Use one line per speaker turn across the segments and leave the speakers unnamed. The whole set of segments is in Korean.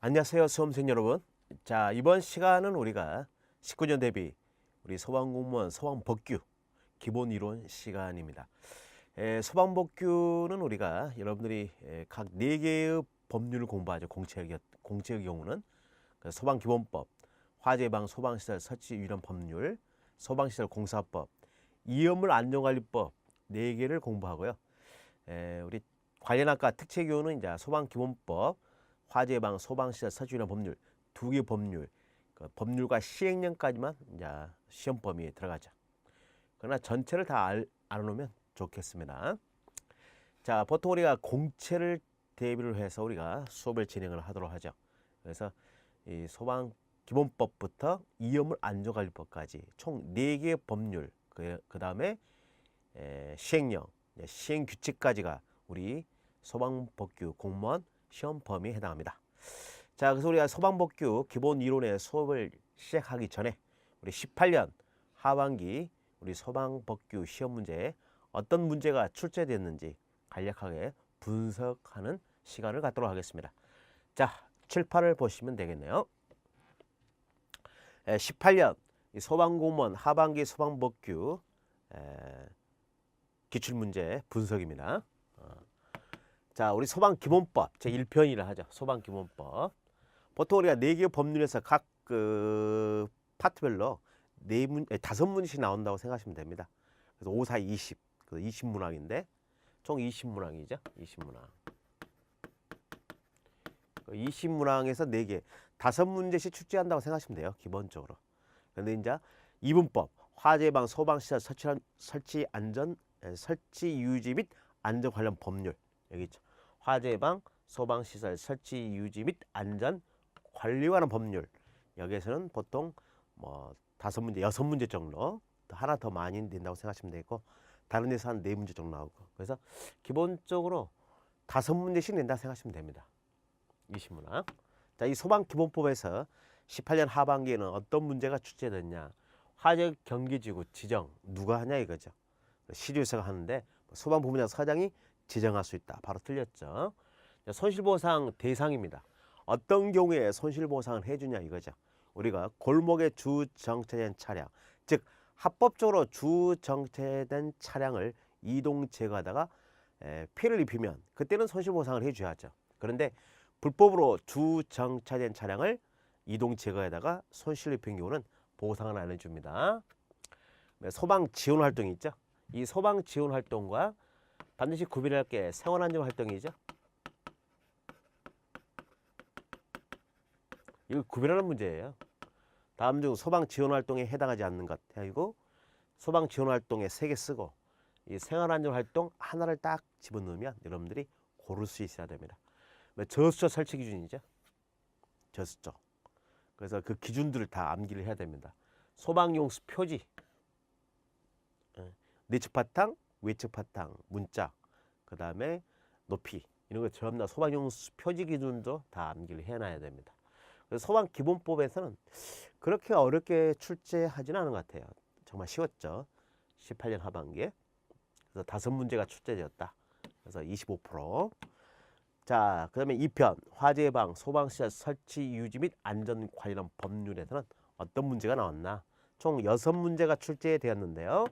안녕하세요, 수험생 여러분. 자, 이번 시간은 우리가 19년 대비 우리 소방공무원 소방법규 기본 이론 시간입니다. 소방법규는 우리가 여러분들이 각 4개의 법률을 공부하죠. 공채의 경우는 소방기본법, 화재예방 소방시설 설치 유연 법률, 소방시설 공사법, 이연물 안전관리법 4개를 공부하고요. 우리 관련학과 특채교훈은 이제 소방기본법, 화재예방 소방시설 설치유연 법률 2개 법률, 법률과 시행령까지만 이제 시험 범위에 들어가죠. 그러나 전체를 다 알아놓으면 좋겠습니다. 자, 보통 우리가 공채를 대비를 해서 우리가 수업을 진행을 하도록 하죠. 그래서 이 소방 기본법부터 이연물 안전관리법까지 총 4개의 법률, 그 다음에 시행령, 시행 규칙까지가 우리 소방법규 공무원 시험 범위에 해당합니다. 자, 그래서 우리가 소방법규 기본 이론의 수업을 시작하기 전에 우리 18년 하반기 우리 소방법규 시험 문제에 어떤 문제가 출제됐는지 간략하게 분석하는 시간을 갖도록 하겠습니다. 자, 칠판을 보시면 되겠네요. 18년 소방공무원 하반기 소방법규 기출문제 분석입니다. 자, 우리 소방기본법 제1편이라 하죠. 소방기본법. 보통 우리가 4개의 법률에서 각 파트별로 5문제씩 나온다고 생각하시면 됩니다. 그래서 5, 4, 20, 20문항인데 총 20문항이죠. 20문항. 20문항에서 4개, 5문제씩 출제한다고 생각하시면 돼요. 기본적으로. 그런데 이제 이분법, 화재예방 소방시설 설치 유지 및 안전 관련 법률 여기 있죠. 화재예방 소방시설 설치 유지 및 안전 관리에 관한 법률 여기에서는 보통 뭐 5문제, 6문제 정도 하나 더 많이 된다고 생각하시면 되고 다른 데서 한 4문제 정도 나오고 그래서 기본적으로 5문제씩 낸다고 생각하시면 됩니다. 20문항. 자, 이 소방기본법에서 18년 하반기에는 어떤 문제가 출제됐냐. 화재 경계지구 지정 누가 하냐 이거죠. 시주에서가 하는데 소방본부장 서장이 지정할 수 있다. 바로 틀렸죠. 손실보상 대상입니다. 어떤 경우에 손실보상을 해주냐 이거죠. 우리가 골목에 주정차된 차량, 즉 합법적으로 주정차된 차량을 이동 제거하다가 피해를 입히면 그때는 손실보상을 해줘야죠. 그런데 불법으로 주정차된 차량을 이동 제거하다가 손실을 입힌 경우는 보상을 안 해줍니다. 소방 지원 활동이 있죠. 이 소방 지원 활동과 반드시 구별할 게 생활안전 활동이죠. 이거 구별하는 문제예요. 다음 중 소방 지원 활동에 해당하지 않는 것 그리고 소방 지원 활동에 3개 쓰고 이 생활안전 활동 하나를 딱 집어넣으면 여러분들이 고를 수 있어야 됩니다. 저수조 설치 기준이죠. 저수조. 그래서 그 기준들을 다 암기를 해야 됩니다. 소방용수 표지, 내측 바탕, 외측 바탕, 문자, 그 다음에 높이 이런 거 전부 다 소방용수 표지 기준도 다 암기를 해놔야 됩니다. 그래서 소방기본법에서는 그렇게 어렵게 출제하지는 않은 것 같아요. 정말 쉬웠죠. 18년 하반기에. 그래서 5문제가 출제되었다. 그래서 25%. 자, 그 다음에 2편 화재예방 소방시설 설치 유지 및 안전 관련 법률에서는 어떤 문제가 나왔나. 총 6문제가 출제되었는데요.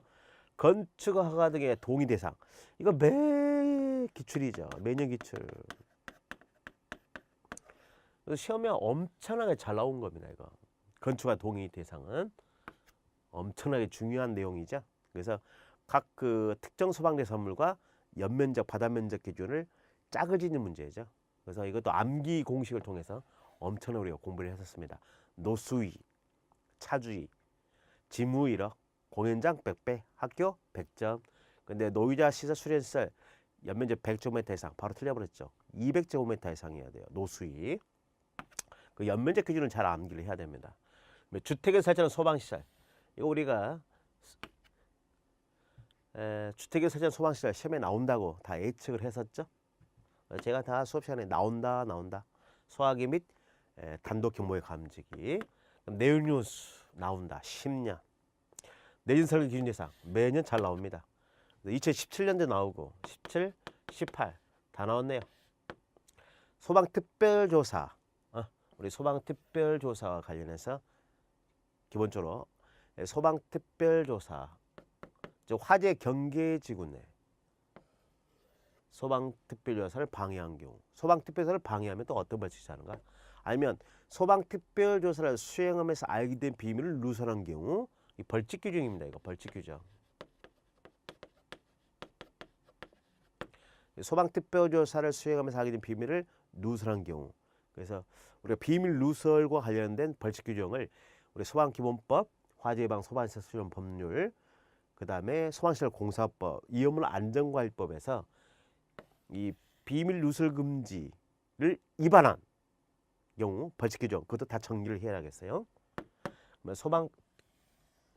건축허가 등의 동의 대상. 이거 매 기출이죠. 매년 기출. 시험에 엄청나게 잘 나온 겁니다. 이거 건축허가 동의 대상은 엄청나게 중요한 내용이죠. 그래서 각 특정 소방대선물과 연면적, 바다면적 기준을 짝을 짓는 문제죠. 그래서 이것도 암기 공식을 통해서 엄청나게 우리가 공부를 했었습니다. 노수위, 차주위, 지무 1억, 공연장 100배, 학교 100점. 근데 노유자 시설 수련시설 연면적 100제곱미터 이상 바로 틀려버렸죠. 200제곱미터 이상이어야 돼요. 노수위. 그 연면적 기준을 잘 암기를 해야 됩니다. 주택에서 설치하는 소방시설. 이거 우리가 주택에서 설치하는 소방시설 시험에 나온다고 다 예측을 했었죠. 제가 다 수업 시간에 나온다. 소화기 및 단독 경보의 감지기. 내용뉴스 나온다. 10년. 내진 설계 기준 예상 매년 잘 나옵니다. 2017년도 나오고 17, 18 다 나왔네요. 소방특별조사 우리 소방특별조사와 관련해서 기본적으로 소방특별조사, 즉 화재 경계지구 내 소방특별조사를 방해한 경우, 소방특별조사를 방해하면 또 어떤 벌칙이 있는가? 아니면 소방특별조사를 수행하면서 알게 된 비밀을 누설한 경우, 이 벌칙 규정입니다. 이거 벌칙 규정. 소방특별조사를 수행하면서 알게 된 비밀을 누설한 경우. 그래서 우리가 비밀 누설과 관련된 벌칙 규정을 우리 소방기본법, 화재예방 소방시설 수련 법률, 그 다음에 소방시설 공사법, 위험물 안전관리법에서 이 비밀 누설 금지를 위반한 경우 벌칙 규정, 그것도 다 정리를 해야겠어요.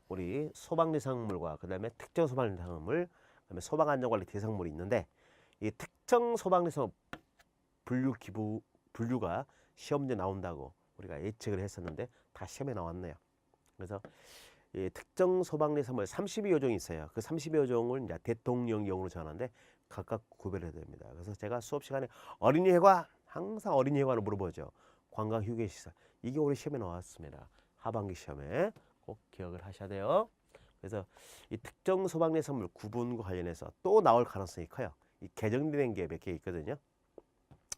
우리 소방 대상물과 그 다음에 특정 소방 대상물, 그 다음에 소방 안전관리 대상물이 있는데, 이 특정 소방 대상 분류가 시험 문제 나온다고 우리가 예측을 했었는데 다 시험에 나왔네요. 그래서 이 특정 소방 대상물 32여 종이 있어요. 그 32여 종을 이제 대통령령으로 정하는데 각각 구별해야 됩니다. 그래서 제가 수업 시간에 어린이회관, 항상 어린이회관을 물어보죠. 관광 휴게 시설, 이게 우리 시험에 나왔습니다. 하반기 시험에 꼭 기억을 하셔야 돼요. 그래서 이 특정 소방 대상물 구분과 관련해서 또 나올 가능성이 커요. 이 개정된 게 몇 개 있거든요.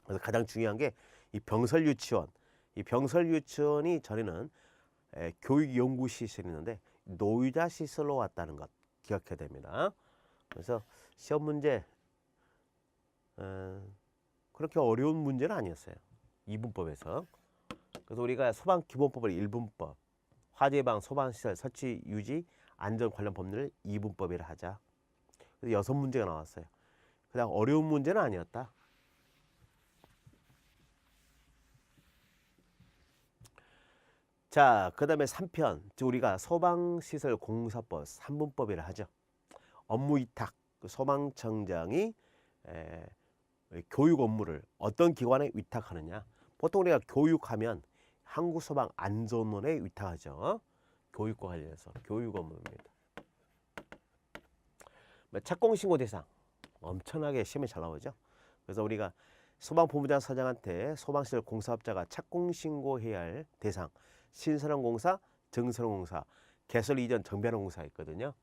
그래서 가장 중요한 게 이 병설 유치원. 이 병설 유치원이 전에는 교육연구 시설이었는데 노유자 시설로 왔다는 것 기억해야 됩니다. 그래서 시험 문제 그렇게 어려운 문제는 아니었어요. 이분법에서. 그래서 우리가 소방기본법을 1분법, 화재예방 소방시설 설치 유지 안전 관련 법률을 2분법이라 하자. 그래서 6문제가 나왔어요. 그냥 어려운 문제는 아니었다. 자, 그 다음에 3편, 즉 우리가 소방시설 공사법 3분법이라 하죠. 업무 위탁, 소방청장이 교육 업무를 어떤 기관에 위탁하느냐. 보통 우리가 교육하면 한국소방안전원에 위탁하죠. 교육과 관련해서 교육 업무입니다. 착공신고 대상, 엄청나게 시험에 잘 나오죠. 그래서 우리가 소방본부장 서장한테 소방시설 공사업자가 착공신고해야 할 대상, 신선원공사, 정선원공사, 개설 이전 정비하는 있거든요.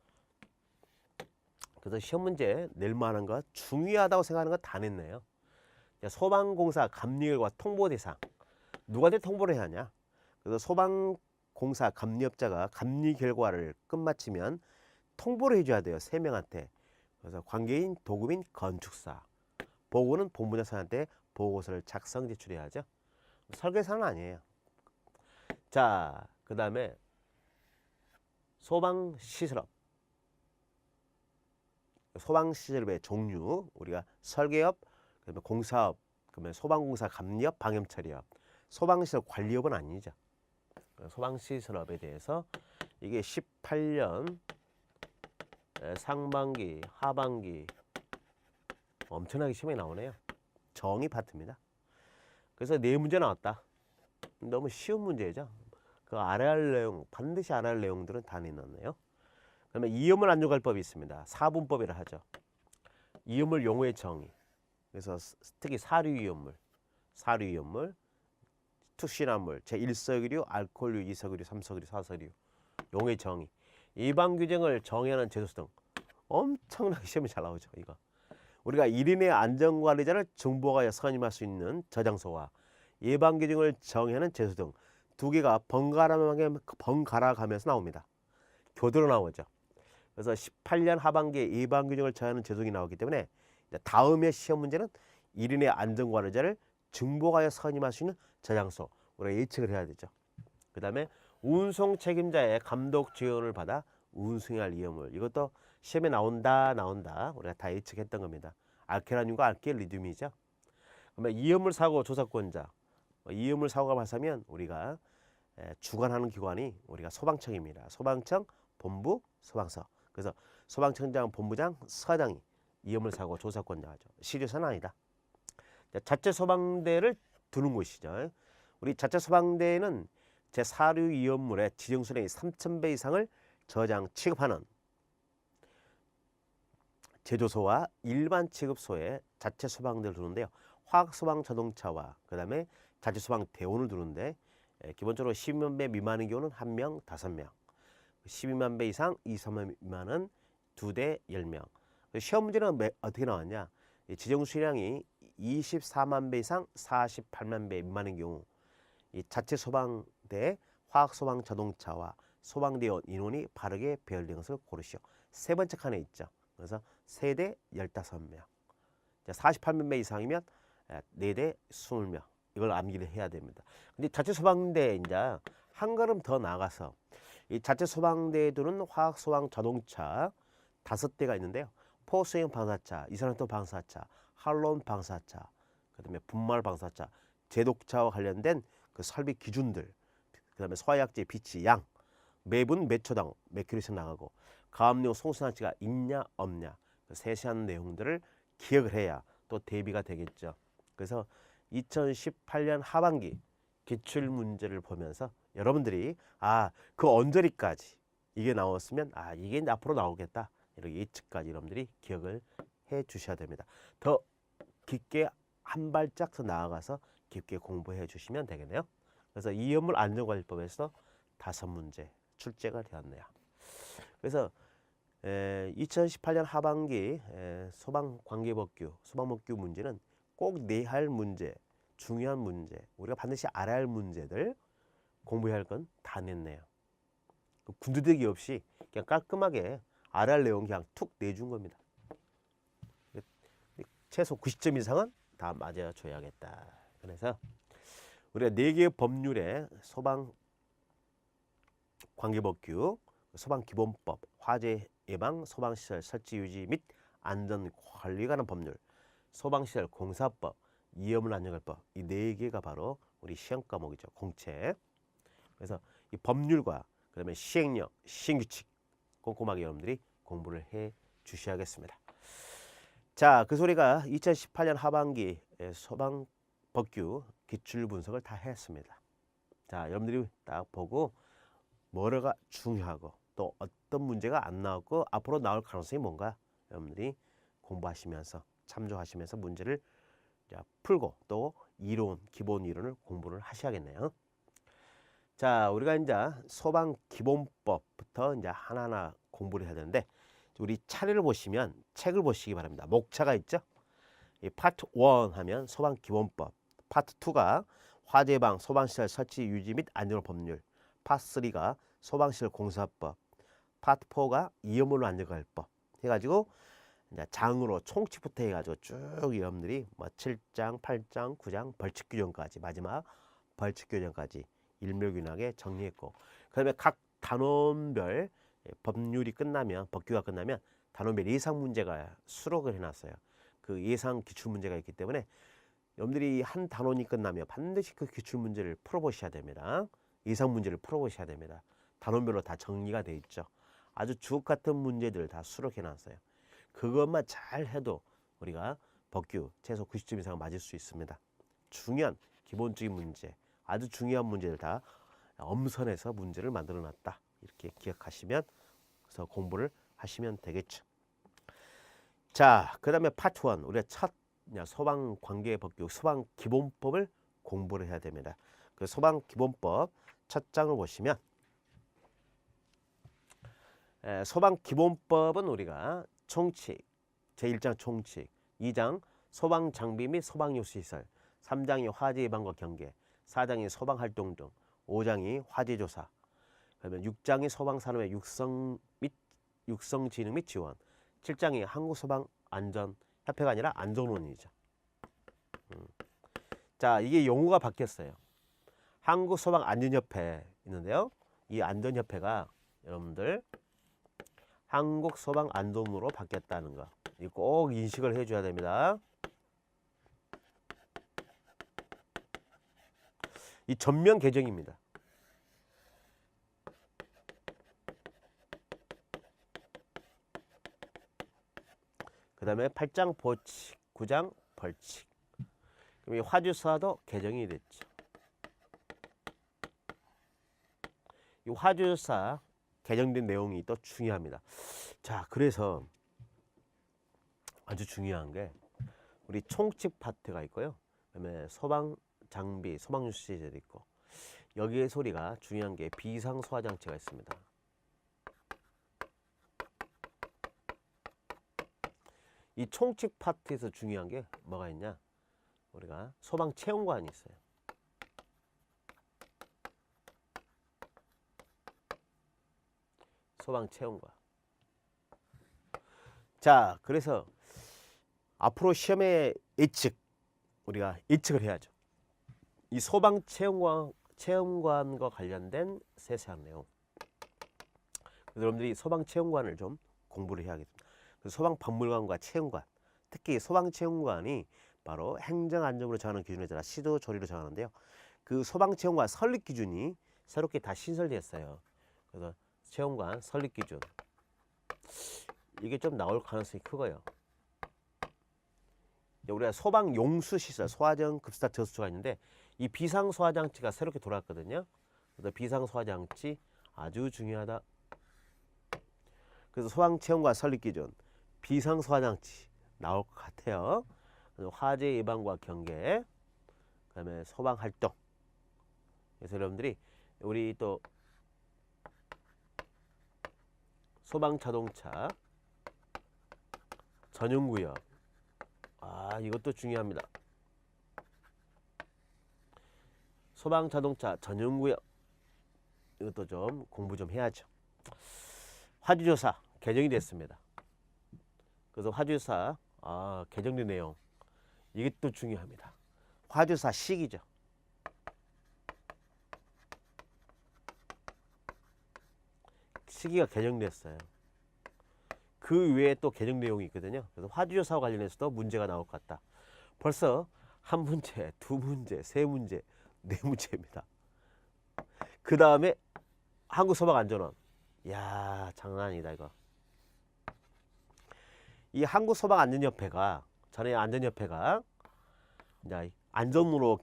그래서 시험 문제 낼 만한 것, 중요하다고 생각하는 것 다 냈네요. 소방공사 감리결과 통보 대상, 누구한테 통보를 해야 하냐. 그래서 소방공사 감리업자가 감리 결과를 끝마치면 통보를 해줘야 돼요. 3명한테. 그래서 관계인, 도급인, 건축사. 보고는 본부장 선한테 보고서를 작성 제출해야죠. 설계사는 아니에요. 자, 그 다음에 소방시설업. 소방시설업의 종류, 우리가 설계업, 그다음에 공사업, 그다음에 소방공사 감리업, 방염처리업. 소방시설 관리업은 아니죠. 소방시설업에 대해서 이게 18년 상반기, 하반기 엄청나게 시험에 나오네요. 정의 파트입니다. 그래서 4문제 나왔다. 너무 쉬운 문제죠. 그 알아야 할 내용, 반드시 알아야 할 내용들은 다 내놨네요. 그다음에 이음을 안전관리법이 있습니다. 4분법이라 하죠. 이음을 용어의 정의. 그래서 특히 사류이음물, 특신화물, 제1석유, 알코올류, 2석유, 3석유, 4석유, 용어의 정의. 일반 규정을 정의하는 제도서 등 엄청나게 시험이 잘 나오죠. 이거 우리가 1인의 안전관리자를 정보하여 선임할 수 있는 저장소와 예방 규정을 정의하는 제도 등 2개가 번갈아 가면서 나옵니다. 교대로 나오죠. 그래서 18년 하반기에 예방 규정을 정하는 제도가 나오기 때문에 다음의 시험 문제는 1인의 안전관리자를 증복하여 선임할 수 있는 저장소, 우리가 예측을 해야 되죠. 그 다음에 운송 책임자의 감독 지원을 받아 운송할 위험을, 이것도 시험에 나온다 우리가 다 예측했던 겁니다. 알케라늄과 알케리듐이죠. 그러면 이음물 사고 조사권자, 이음물 사고가 발생하면 우리가 주관하는 기관이 우리가 소방청입니다. 소방청, 본부, 소방서. 그래서 소방청장, 본부장, 서장이 이음물 사고 조사권자죠. 시류서는 아니다. 자체 소방대를 두는 곳이죠. 우리 자체 소방대는 제4류 위험물의 지정수량이 3,000배 이상을 저장 취급하는 제조소와 일반 취급소에 자체 소방대를 두는데요. 화학소방 자동차와 그 다음에 자체 소방 대원을 두는데 기본적으로 12만 배 미만의 경우는 1명, 5명, 12만 배 이상, 23만 미만은 2대 10명. 시험 문제는 어떻게 나왔냐? 지정 수량이 24만 배 이상 48만 배 미만의 경우 이 자체 소방대 화학 소방 자동차와 소방대원 인원이 바르게 배열된 것을 고르시오. 세 번째 칸에 있죠. 그래서 세대 15명. 48만 배 이상이면 4대 20명. 이걸 암기를 해야 됩니다. 근데 자체 소방대 이제 한 걸음 더 나가서 이 자체 소방대에 두는 화학 소방 자동차 5대가 있는데요. 포수형 방사차, 이산화탄소 방사차, 할론 방사차, 그다음에 분말 방사차, 제독차와 관련된 그 설비 기준들, 그다음에 소화약제 비치 양, 매분 몇 초당 몇 킬로씩 나가고 가압류 송수난치가 있냐 없냐 그 세세한 내용들을 기억을 해야 또 대비가 되겠죠. 그래서 2018년 하반기 기출 문제를 보면서 여러분들이 그 언저리까지 이게 나왔으면 이게 이제 앞으로 나오겠다 이렇게 예측까지 여러분들이 기억을 해 주셔야 됩니다. 더 깊게 한 발짝 더 나아가서 깊게 공부해 주시면 되겠네요. 그래서 이연물 안전관리법에서 5문제 출제가 되었네요. 그래서 2018년 하반기 소방관계법규, 소방법규 문제는 꼭 내야 할 문제, 중요한 문제, 우리가 반드시 알아야 할 문제들 공부해야 할 건 다 냈네요. 군더더기 없이 그냥 깔끔하게 알아야 할 내용 그냥 툭 내준 겁니다. 최소 90점 이상은 다 맞아줘야겠다. 그래서 우리가 4개의 법률에 소방관계법규, 소방기본법, 화재 예방, 소방시설 설치 유지 및 안전관리에 관한 법률, 소방시설 공사법, 위험을 안전관리법 이 4개가 바로 우리 시험 과목이죠. 공채. 그래서 이 법률과 그다음에 시행령, 시행규칙 꼼꼼하게 여러분들이 공부를 해 주셔야겠습니다. 자, 그 소리가 2018년 하반기 소방법규 기출 분석을 다 했습니다. 자, 여러분들이 딱 보고 뭐가 중요하고 또 어떤 문제가 안 나왔고 앞으로 나올 가능성이 뭔가 여러분들이 공부하시면서 참조하시면서 문제를 풀고 또 이론, 기본 이론을 공부를 하셔야겠네요. 자, 우리가 이제 소방 기본법부터 이제 하나하나 공부를 해야 되는데 우리 차례를 보시면 책을 보시기 바랍니다. 목차가 있죠. 이 파트 1 하면 소방 기본법, 파트 2가 화재 예방, 소방시설 설치 유지 및 안전 법률, 파트 3가 소방시설 공사법, 파트 4가 위험물로 안전관리법 해가지고 이제 장으로 총칙부터 해가지고 쭉 여러분들이 7장, 8장, 9장 벌칙 규정까지 마지막 벌칙 규정까지 일목요연하게 정리했고 그다음에 각 단원별 법률이 끝나면 법규가 끝나면 단원별 예상 문제가 수록을 해놨어요. 그 예상 기출 문제가 있기 때문에 여러분들이 한 단원이 끝나면 반드시 그 기출 문제를 풀어보셔야 됩니다. 예상 문제를 풀어보셔야 됩니다. 단원별로 다 정리가 돼 있죠. 아주 주옥 같은 문제들 다 수록해놨어요. 그것만 잘 해도 우리가 법규 최소 90점 이상 맞을 수 있습니다. 중요한 기본적인 문제, 아주 중요한 문제를 다 엄선해서 문제를 만들어놨다. 이렇게 기억하시면 그래서 공부를 하시면 되겠죠. 자, 그 다음에 파트 1 우리가 첫 소방관계법규, 소방기본법을 공부를 해야 됩니다. 그 소방기본법 첫 장을 보시면 소방기본법은 우리가 총칙, 제1장 총칙, 2장 소방장비 및 소방요시설, 3장이 화재 예방과 경계, 4장이 소방활동 등, 5장이 화재조사, 그러면 6장이 소방산업의 육성진흥 및 지원, 7장이 한국소방안전협회가 아니라 안전원이죠. 자, 이게 용어가 바뀌었어요. 한국소방안전협회 있는데요. 이 안전협회가 여러분들 한국소방안전으로 바뀌었다는 거. 이거 꼭 인식을 해줘야 됩니다. 이 전면 개정입니다. 그 다음에 8장 보칙, 9장 벌칙. 그럼 이 화주사도 개정이 됐죠. 이 화주사 개정된 내용이 또 중요합니다. 자, 그래서 아주 중요한 게 우리 총칙 파트가 있고요. 그다음에 소방 장비, 소방유수제도 있고 여기에 소리가 중요한 게 비상소화장치가 있습니다. 이 총칙 파트에서 중요한 게 뭐가 있냐? 우리가 소방체험관이 있어요. 소방체험관. 자, 그래서 앞으로 시험에 우리가 예측을 해야죠. 이 소방체험관과 관련된 세세한 내용. 여러분들이 소방체험관을 좀 공부를 해야겠습니다. 소방박물관과 체험관, 특히 소방체험관이 바로 행정안전부로 정하는 기준에 따라 시도 조리로 정하는데요. 그 소방체험관 설립 기준이 새롭게 다 신설됐어요. 그래서 체험관 설립 기준 이게 좀 나올 가능성이 크고요. 우리가 소방용수시설, 소화정, 급수다, 저수소가 있는데 이 비상소화장치가 새롭게 돌아왔거든요. 그래서 비상소화장치 아주 중요하다. 그래서 소방체험관 설립 기준, 비상소화장치 나올 것 같아요. 화재 예방과 경계, 그다음에 소방활동. 그래서 여러분들이 우리 또 소방자동차 전용구역, 이것도 중요합니다. 소방자동차 전용구역 이것도 좀 공부 좀 해야죠. 화주조사 개정이 됐습니다. 그래서 화주조사 개정된 내용 이게 또 중요합니다. 화주조사 시기죠. 시기가 개정됐어요. 그 외에 또 개정 내용이 있거든요. 그래서 화주조사와 관련해서도 문제가 나올 것 같다. 벌써 한 문제, 두 문제, 세 문제, 네 문제입니다. 그 다음에 한국소방안전원. 이야, 장난 아니다 이거. 이 한국소방안전협회가 전에 안전협회가 이제 안전으로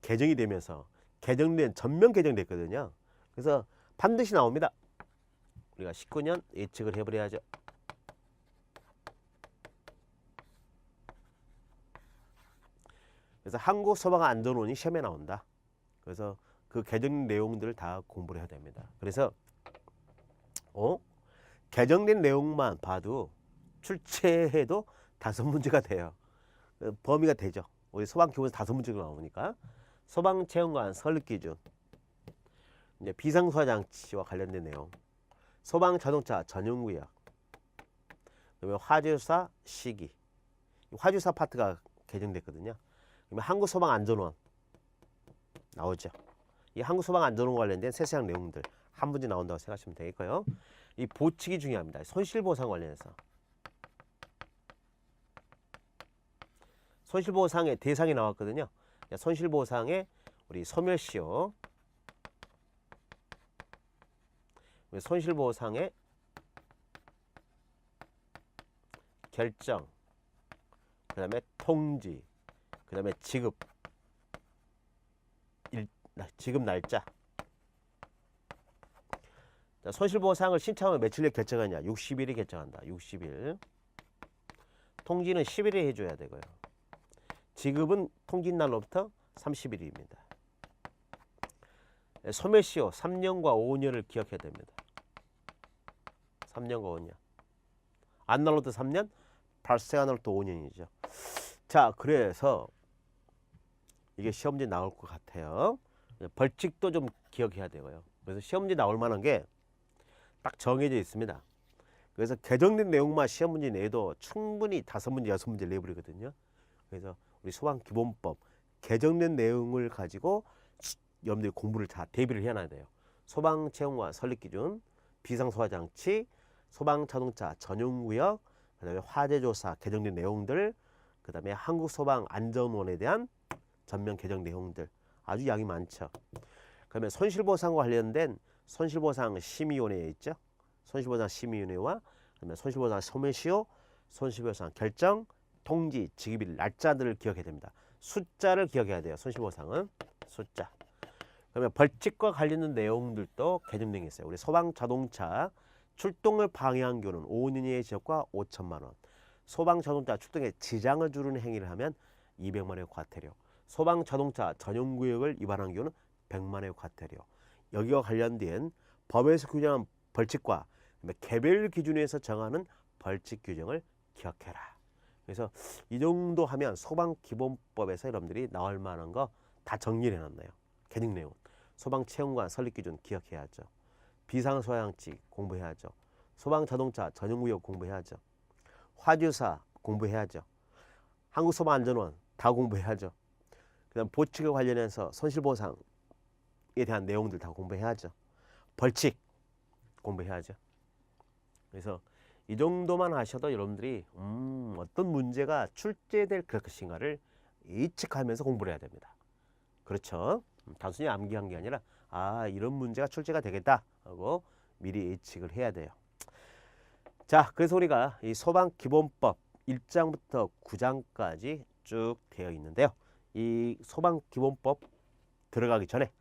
개정이 되면서 개정된 전면 개정됐거든요. 그래서 반드시 나옵니다. 우리가 19년 예측을 해버려야죠. 그래서 한국소방안전원이 시험에 나온다. 그래서 그 개정 내용들을 다 공부를 해야 됩니다. 그래서 개정된 내용만 봐도 출제해도 5문제가 돼요. 범위가 되죠. 우리 소방기본에서 5문제가 나오니까 소방체험관 설립기준, 이제 비상소화장치와 관련된 내용, 소방자동차 전용구역, 그다음에 화재조사 시기, 화재조사 파트가 개정됐거든요. 그러면 한국소방안전원 나오죠. 이 한국소방안전원과 관련된 세세한 내용들 한 문제 나온다고 생각하시면 되겠고요. 이 보칙이 중요합니다. 손실보상 관련해서 손실보상의 대상이 나왔거든요. 손실보상에 우리 소멸시효, 손실보상의 결정, 그 다음에 통지, 그 다음에 지급 날짜. 자, 손실보상을 신청하면 며칠에 결정하냐? 60일이 결정한다. 60일. 통지는 10일에 해줘야 되고요. 지급은 통지날로부터 30일입니다. 소멸시효 3년과 5년을 기억해야 됩니다. 3년과 5년. 안 날로부터 3년, 발생한 날로부터 5년이죠. 자, 그래서 이게 시험지 나올 것 같아요. 벌칙도 좀 기억해야 되고요. 그래서 시험지 나올 만한 게 딱 정해져 있습니다. 그래서 개정된 내용만 시험 문제 내도 충분히 5문제, 6문제 내버리거든요. 그래서 우리 소방기본법 개정된 내용을 가지고 여러분들이 공부를 다 대비를 해놔야 돼요. 소방체험관 설립기준, 비상소화장치, 소방자동차 전용구역, 그 다음에 화재조사 개정된 내용들, 그 다음에 한국소방안전원에 대한 전면 개정 내용들 아주 양이 많죠. 그러면 손실보상과 관련된 손실보상 심의위원회에 있죠. 손실보상 심의위원회와 그다음에 손실보상 소멸시효, 손실보상 결정, 통지, 지급일 날짜들을 기억해야 됩니다. 숫자를 기억해야 돼요. 손실보상은 숫자. 그러면 벌칙과 관련된 내용들도 개정된 게 있어요. 우리 소방자동차 출동을 방해한 경우는 5년 이하의 지역과 5천만 원. 소방자동차 출동에 지장을 주는 행위를 하면 200만 원의 과태료. 소방 자동차 전용 구역을 위반한 경우는 100만 원의 과태료. 여기와 관련된 법에서 규정한 벌칙과 개별 기준에서 정하는 벌칙 규정을 기억해라. 그래서 이 정도 하면 소방기본법에서 여러분들이 나올 만한 거 다 정리를 해놨네요. 개념 내용. 소방체험관 설립기준 기억해야죠. 비상소양치 공부해야죠. 소방자동차 전용구역 공부해야죠. 화주사 공부해야죠. 한국소방안전원 다 공부해야죠. 그 다음 보칙에 관련해서 손실보상에 대한 내용들 다 공부해야죠. 벌칙 공부해야죠. 그래서 이 정도만 하셔도 여러분들이 어떤 문제가 출제될 것인가를 예측하면서 공부를 해야 됩니다. 그렇죠? 단순히 암기한 게 아니라 이런 문제가 출제가 되겠다 하고 미리 예측을 해야 돼요. 자, 그래서 우리가 이 소방기본법 1장부터 9장까지 쭉 되어 있는데요. 이 소방기본법 들어가기 전에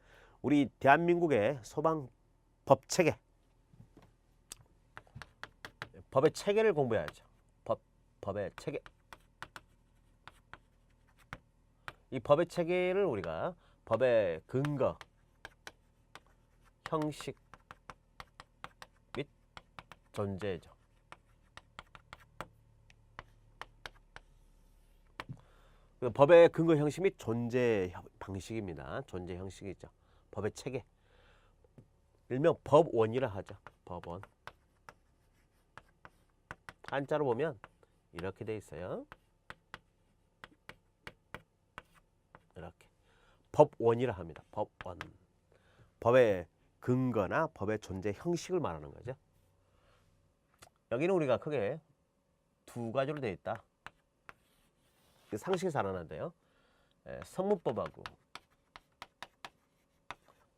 우리 대한민국의 소방법 체계, 법의 체계를 공부해야죠. 법의 체계. 이 법의 체계를 우리가 법의 근거, 형식 및 존재죠. 법의 근거, 형식 및 존재 방식입니다. 존재 형식이죠. 법의 체계. 일명 법원이라 하죠. 법원. 한자로 보면 이렇게 돼 있어요. 이렇게 법원이라 합니다. 법원. 법의 근거나 법의 존재 형식을 말하는 거죠. 여기는 우리가 크게 두 가지로 되어 있다. 상식에서 알아놨는데요. 선문법하고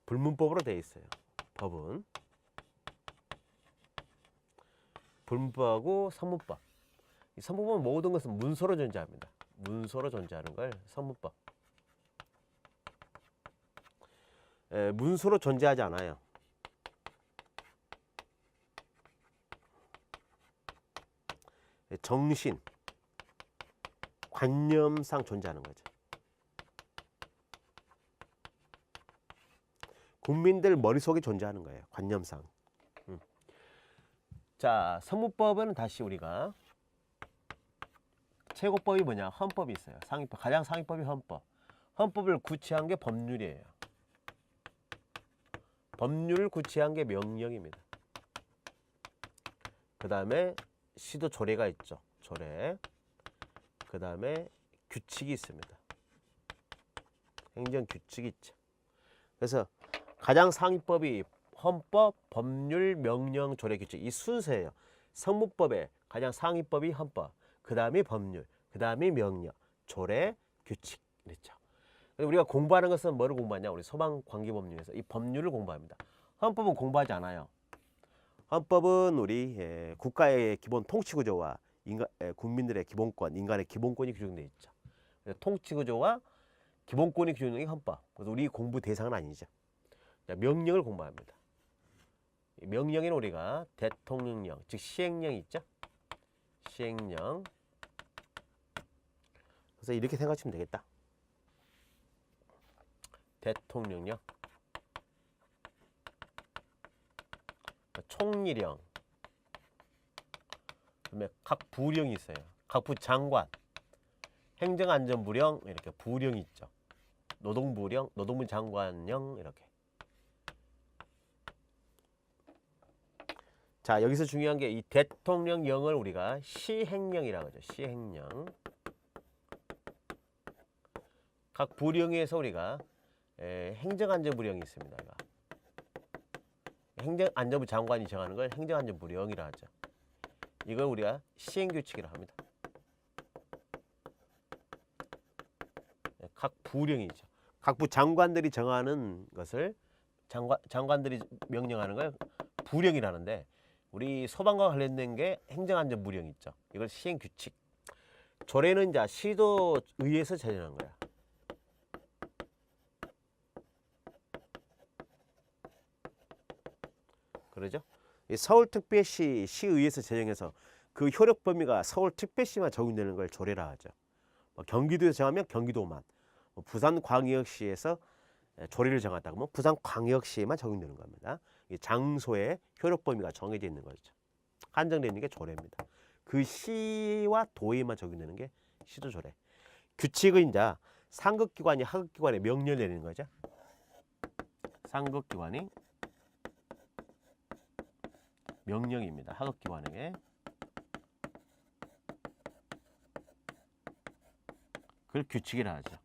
불문법으로 되어 있어요. 법은 불문법하고 선문법. 이 선문법은 모든 것은 문서로 존재합니다. 문서로 존재하는 걸 선문법. 문서로 존재하지 않아요. 정신, 관념상 존재하는 거죠. 국민들 머릿속에 존재하는 거예요. 관념상. 자, 선문법은 다시 우리가 최고법이 뭐냐? 헌법이 있어요. 상위법. 가장 상위법이 헌법. 헌법을 구체한 게 법률이에요. 법률을 구체한 게 명령입니다. 그 다음에 시도 조례가 있죠. 조례. 그 다음에 규칙이 있습니다. 행정규칙이 있죠. 그래서 가장 상위법이 헌법, 법률, 명령, 조례, 규칙. 이 순서예요. 성문법의 가장 상위법이 헌법, 그 다음이 법률, 그 다음이 명령, 조례, 규칙. 그렇죠. 우리가 공부하는 것은 뭐를 공부하냐? 우리 소방관계법률에서 이 법률을 공부합니다. 헌법은 공부하지 않아요. 헌법은 우리 국가의 기본 통치구조와 국민들의 기본권, 인간의 기본권이 규정되어 있죠. 통치구조와 기본권이 규정된 게 헌법. 그래서 우리 공부 대상은 아니죠. 명령을 공부합니다. 명령에는 우리가 대통령령, 즉 시행령이 있죠. 시행령. 그래서 이렇게 생각하시면 되겠다. 대통령령, 총리령, 그다음에 각 부령이 있어요. 각 부장관, 행정안전부령 이렇게 부령이 있죠. 노동부령, 노동부 장관령 이렇게. 자, 여기서 중요한 게 이 대통령령을 우리가 시행령이라고 하죠. 시행령. 각 부령에서 우리가 행정안전부령이 있습니다. 행정안전부 장관이 정하는 걸 행정안전부령이라 하죠. 이걸 우리가 시행규칙이라 합니다. 각 부령이죠. 각 부 장관들이 정하는 것을 장관들이 명령하는 걸 부령이라는데, 우리 소방과 관련된 게 행정안전부령 있죠. 이걸 시행규칙. 조례는 이제 시도의회에서 제정한 거야. 그러죠? 서울특별시 시의회에서 제정해서 그 효력 범위가 서울특별시만 적용되는 걸 조례라 하죠. 경기도에서 정하면 경기도만, 부산광역시에서 조례를 정했다 그러면 부산광역시에만 적용되는 겁니다. 이 장소의 효력 범위가 정해져 있는 거죠. 한정되어 있는 게 조례입니다. 그 시와 도에만 적용되는 게 시도 조례. 규칙은 이제 상급기관이 하급기관에 명령을 내리는 거죠. 상급기관이 명령입니다. 하급기관에게. 그걸 규칙이라 하죠.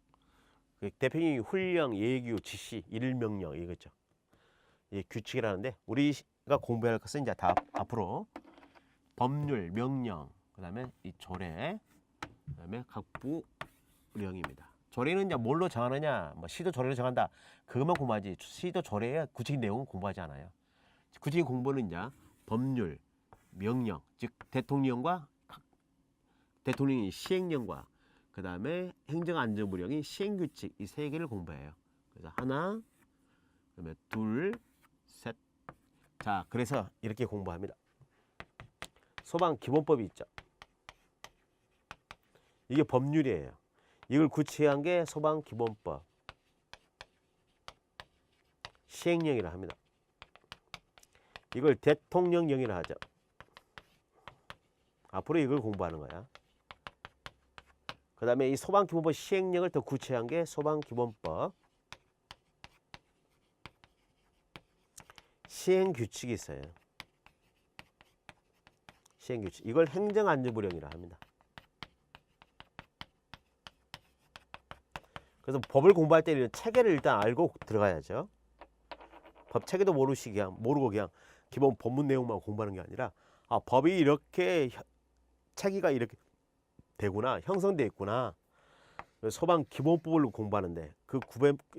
대표적인 훈령, 예규, 지시, 일명령 이거죠. 이 규칙이라는데 우리가 공부할 것은 이제 다 앞으로 법률, 명령, 그다음에 이 조례, 그다음에 각부령입니다. 조례는 이제 뭘로 정하느냐, 뭐 시도 조례로 정한다. 그것만 공부하지. 시도 조례의 구체적인 내용은 공부하지 않아요. 구체적인 공부는 이제 법률, 명령, 즉 대통령과 대통령이 시행령과 그다음에 행정안전부령이 시행규칙 이 세 개를 공부해요. 그래서 하나, 그다음에 둘, 셋. 자, 그래서 이렇게 공부합니다. 소방기본법이 있죠. 이게 법률이에요. 이걸 구체한 게 소방기본법. 시행령이라 합니다. 이걸 대통령령이라 하죠. 앞으로 이걸 공부하는 거야. 그 다음에 이 소방기본법 시행령을 더 구체한 게 소방기본법 시행규칙이 있어요. 시행규칙. 이걸 행정안전부령이라 합니다. 그래서 법을 공부할 때는 체계를 일단 알고 들어가야죠. 법 체계도 모르고 그냥 기본 법문 내용만 공부하는 게 아니라 법이 이렇게 체계가 이렇게 되구나, 형성되어 있구나. 소방기본법을 공부하는데 그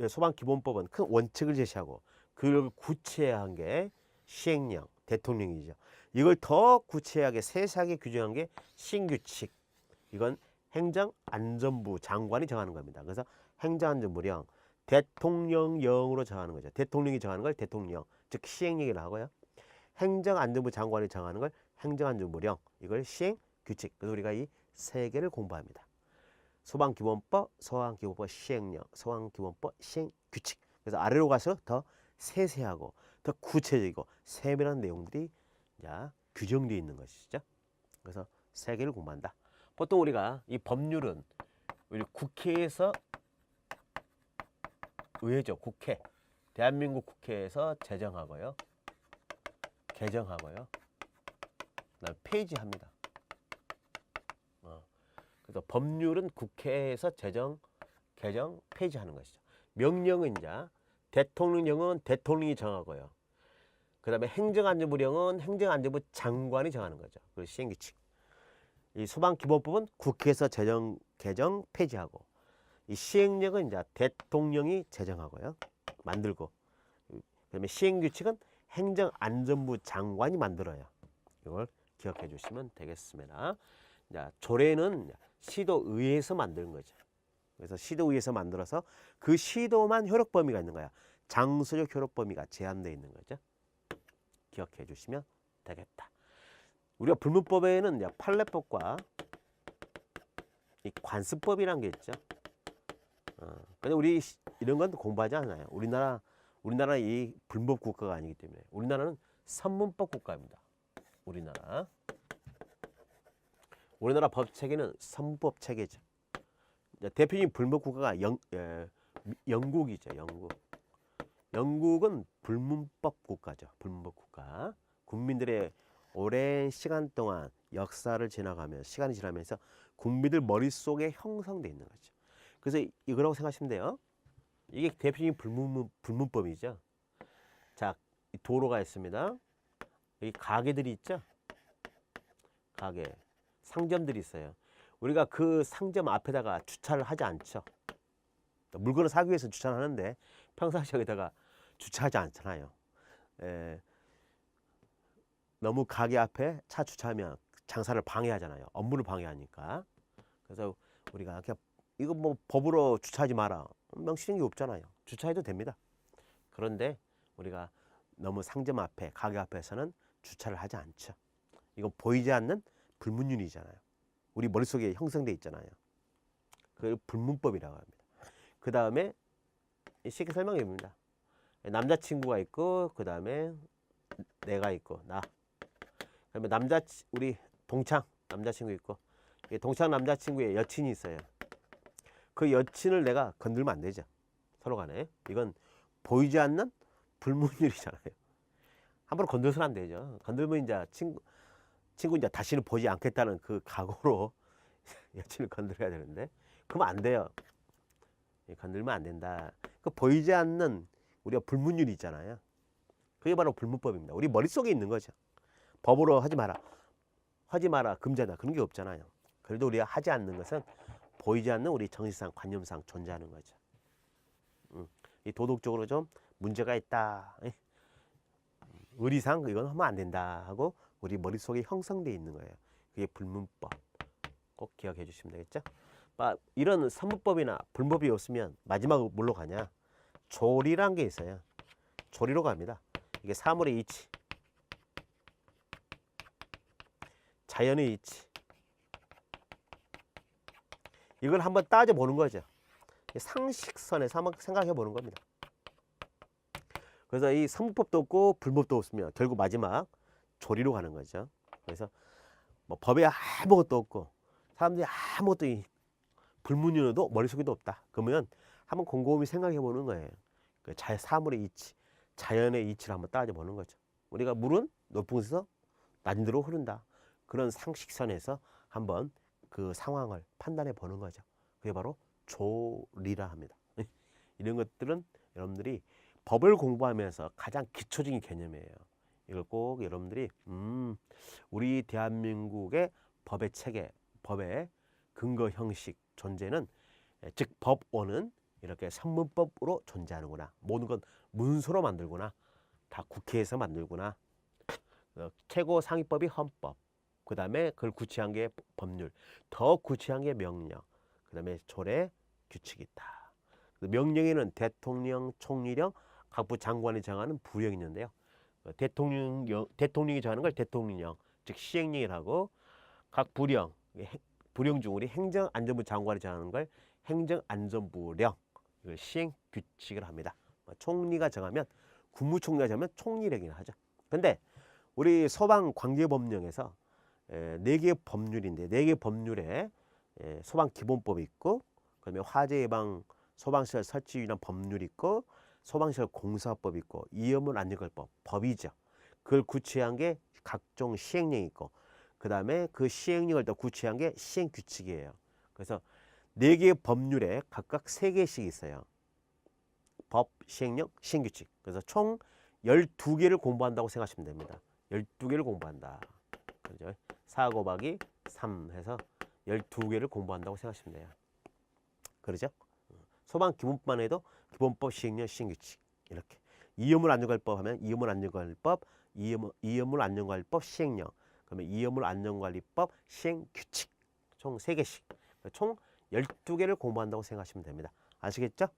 소방기본법은 큰 원칙을 제시하고 그걸 구체화한 게 시행령, 대통령이죠. 이걸 더 구체하게 세세하게 규정한 게 시행규칙. 이건 행정안전부 장관이 정하는 겁니다. 그래서 행정안전부령, 대통령령으로 정하는 거죠. 대통령이 정하는 걸 대통령, 즉 시행령이라고 하고요. 행정안전부 장관이 정하는 걸 행정안전부령, 이걸 시행규칙. 그래서 우리가 이 세 개를 공부합니다. 소방기본법, 소방기본법 시행령, 소방기본법 시행규칙. 그래서 아래로 가서 더 세세하고 더 구체적이고 세밀한 내용들이 규정되어 있는 것이죠. 그래서 세 개를 공부한다. 보통 우리가 이 법률은 우리 국회에서 의회죠. 국회. 대한민국 국회에서 제정하고요. 개정하고요. 그다음에 폐지합니다. 그래서 법률은 국회에서 제정, 개정, 폐지하는 것이죠. 명령은 이제 대통령령은 대통령이 정하고요. 그다음에 행정안전부령은 행정안전부 장관이 정하는 거죠. 그리고 시행규칙. 이 소방기본법은 국회에서 제정, 개정, 폐지하고 이 시행령은 이제 대통령이 제정하고요. 만들고 그다음에 시행규칙은 행정안전부 장관이 만들어요. 이걸 기억해 주시면 되겠습니다. 자, 조례는 시도의회에서 만드는 거죠. 그래서 시도의회에서 만들어서 그 시도만 효력 범위가 있는 거야. 장소적 효력 범위가 제한되어 있는 거죠. 기억해 주시면 되겠다. 우리가 불문법에는 이제 판례법과 이 관습법이라는 게 있죠. 근데 우리 이런 건 공부하지 않아요. 우리나라 이 불법 국가가 아니기 때문에 우리나라는 선문법 국가입니다. 우리나라 법 체계는 선문법 체계죠. 대표적인 불법 국가가 영국이죠. 영국은 불문법 국가죠. 불문법 국가. 국민들의 오랜 시간 동안 역사를 지나가면서 시간이 지나면서 국민들 머릿속에 형성되어 있는 거죠. 그래서 이거라고 생각하시면 돼요. 이게 대표적인 불문법이죠. 자, 도로가 있습니다. 여기 가게들이 있죠. 가게, 상점들이 있어요. 우리가 그 상점 앞에다가 주차를 하지 않죠. 물건을 사기 위해서 주차를 하는데 평상시에 여기다가 주차하지 않잖아요. 너무 가게 앞에 차 주차하면 장사를 방해하잖아요. 업무를 방해하니까. 그래서 우리가 그냥 이거 뭐 법으로 주차하지 마라. 명시된 게 없잖아요. 주차해도 됩니다. 그런데 우리가 너무 상점 앞에, 가게 앞에서는 주차를 하지 않죠. 이건 보이지 않는 불문율이잖아요. 우리 머릿속에 형성돼 있잖아요. 그걸 불문법이라고 합니다. 그 다음에 쉽게 설명해 봅니다. 남자친구가 있고 그 다음에 내가 있고 나. 그다음에 우리 동창 남자친구 있고 동창 남자친구의 여친이 있어요. 그 여친을 내가 건들면 안 되죠. 서로 간에. 이건 보이지 않는 불문율이잖아요. 함부로 건들서는 안 되죠. 건들면 이제 친구 이제 다시는 보지 않겠다는 그 각오로 여친을 건드려야 되는데 그러면 안 돼요. 건들면 안 된다. 그 보이지 않는 우리가 불문율이 있잖아요. 그게 바로 불문법입니다. 우리 머릿속에 있는 거죠. 법으로 하지 마라. 하지 마라. 금지하다. 그런 게 없잖아요. 그래도 우리가 하지 않는 것은 보이지 않는 우리 정신상, 관념상 존재하는 거죠. 이 도덕적으로 좀 문제가 있다. 의리상 이건 하면 안 된다 하고 우리 머릿속에 형성되어 있는 거예요. 그게 불문법. 꼭 기억해 주시면 되겠죠. 이런 선문법이나 불문법이 없으면 마지막으로 뭘로 가냐. 조리란 게 있어요. 조리로 갑니다. 이게 사물의 이치, 자연의 이치. 이걸 한번 따져보는 거죠. 상식선에서 한번 생각해 보는 겁니다. 그래서 이 선문법도 없고 불문법도 없으면 결국 마지막 조리로 가는 거죠. 그래서 뭐 법에 아무것도 없고 사람들이 아무것도 불문율도 머릿속에도 없다. 그러면 한번 곰곰이 생각해 보는 거예요. 그 사물의 이치, 자연의 이치를 한번 따져보는 거죠. 우리가 물은 높은 곳에서 낮은 데로 흐른다. 그런 상식선에서 한번 그 상황을 판단해 보는 거죠. 그게 바로 조리라 합니다. 이런 것들은 여러분들이 법을 공부하면서 가장 기초적인 개념이에요. 이걸 꼭 여러분들이 우리 대한민국의 법의 체계, 법의 근거 형식 존재는 즉 법원은 이렇게 선문법으로 존재하는구나. 모든 건 문서로 만들구나. 다 국회에서 만들구나. 최고 상위법이 헌법. 그 다음에 그걸 구체한 게 법률. 더 구체한 게 명령. 그 다음에 조례, 규칙이 있다. 명령에는 대통령, 총리령, 각부 장관이 정하는 부령이 있는데요. 대통령이 정하는 걸 대통령령, 즉 시행령이라고 각 부령 중 우리 행정안전부 장관이 정하는 걸 행정안전부령, 이걸 시행규칙을 합니다. 총리가 정하면 국무총리가 정하면 총리령이라 하죠. 근데 우리 소방관계법령에서 4개 법률인데 4개 법률에 소방기본법이 있고 그다음에 화재예방 소방시설 설치 위한 법률이 있고 소방시설 공사법이 있고 위험물 안전관리법 법이죠. 그걸 구체한 게 각종 시행령이 있고 그 다음에 그 시행령을 또 구체한 게 시행규칙이에요. 그래서 4개 법률에 각각 3개씩 있어요. 법, 시행령, 시행규칙. 그래서 총 12개를 공부한다고 생각하시면 됩니다. 12개를 공부한다. 그죠? 4 곱하기 3 해서 12개를 공부한다고 생각하시면 돼요. 그러죠? 소방 기본법만 해도 기본법, 시행령, 시행규칙 이렇게. 위험물 안전관리법 하면 위험물 안전관리법, 위험물 안전관리법, 시행령. 그러면 위험물 안전관리법, 시행규칙 총 3개씩. 총 12개를 공부한다고 생각하시면 됩니다. 아시겠죠?